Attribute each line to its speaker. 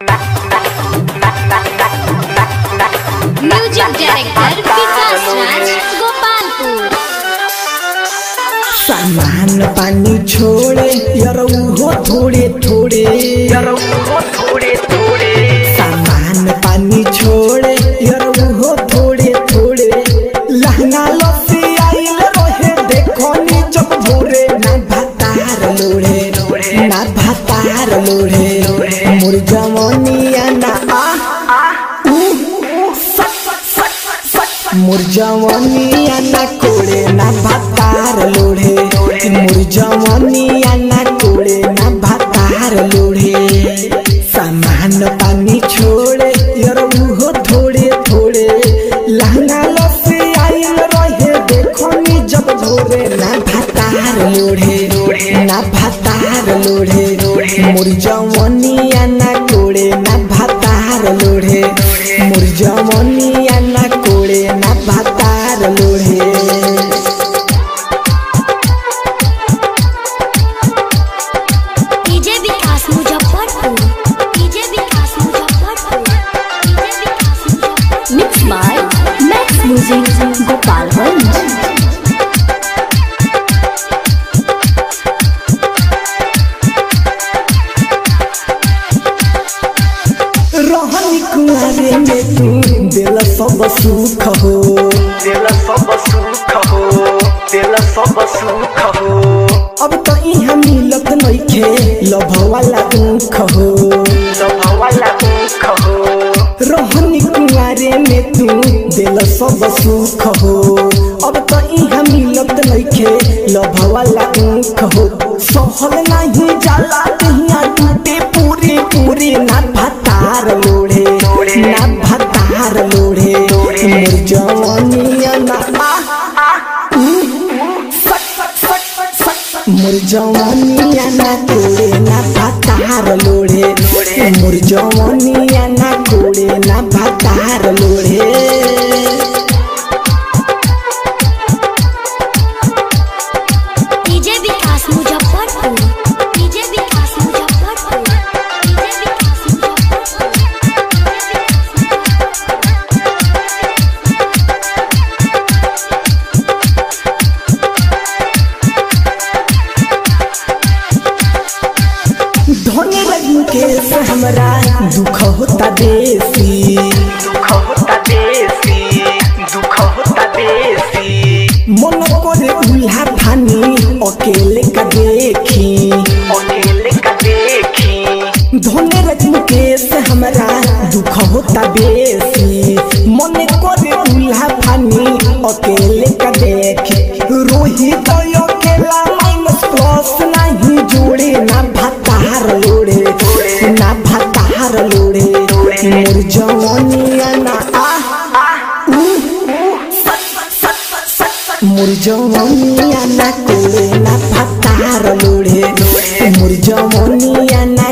Speaker 1: Music director विकास राज गोपालपुर।
Speaker 2: सामान पानी छोड़े यार वो थोड़े थोड़े सामान पानी छोड़े यार वो थोड़े थोड़े लहंगा लस्सी आइल रहे देखो नी जब भोरे ना भातार लोड़े ना भातार लोड़े मोर जवानिया ना मोर जवानिया ना कोड़े ना भातार लोड़े मोर जवानिया ना कोड़े ना भातार लोड़े सामान पानी छोड़े यार वो थोड़े थोड़े लहंगा लस्सी आइल रहे देखो नी जब भोरे ना भातार लोड़े ना भातार लोड़े मोर जवानिया ना कोड़े ना भातार लोड़े मोर जवानिया ना कोड़े ना भातार लोड़े।
Speaker 1: DJ Vikas Muzaffarpur, DJ Vikas Muzaffarpur, DJ Vikas Muzaffarpur. Mix by Max music Gopalganj.
Speaker 2: रहनी कुआरे में तू दिल सब सुख हो दिल सब सुख हो दिल सब सुख हो अब तो यहाँ मिलत नइखे लभ वाला ऊख हो लभ वाला ऊख हो रहनी कुआरे में तू दिल सब सुख हो अब तो यहाँ मिलत नइखे लभ वाला ऊख हो सहल नहीं जाला कहिया टूटे पूरी पूरी ना भातार लोड़े ना भातार लोड़े मोर जवानिया ना मोर जवानिया ना कोड़े ना भातार लोड़े मोर जवानिया ना कोड़े ना भातार लोड़े।
Speaker 1: DJ Vikas Muzaffarpur, DJ Vikas Muzaffarpur, DJ Vikas Muzaffarpur.
Speaker 2: धोने लगू के से हमरा दुख होता बेसी दुख होता बेसी दुख होता बेसी मन करे उल्हा फानी अकेले का देखी धोने लगू के से हमरा दुख होता बेसी मन करे उल्हा फानी अकेले का देखी रोहित अकेला माइनस प्लस नहीं जोड़े ना भातार लोड़े ना भातार लोड़े मोर जवानिया ना मोर जवानिया ना कोड़े ना भातार लोड़े मोर जवानिया ना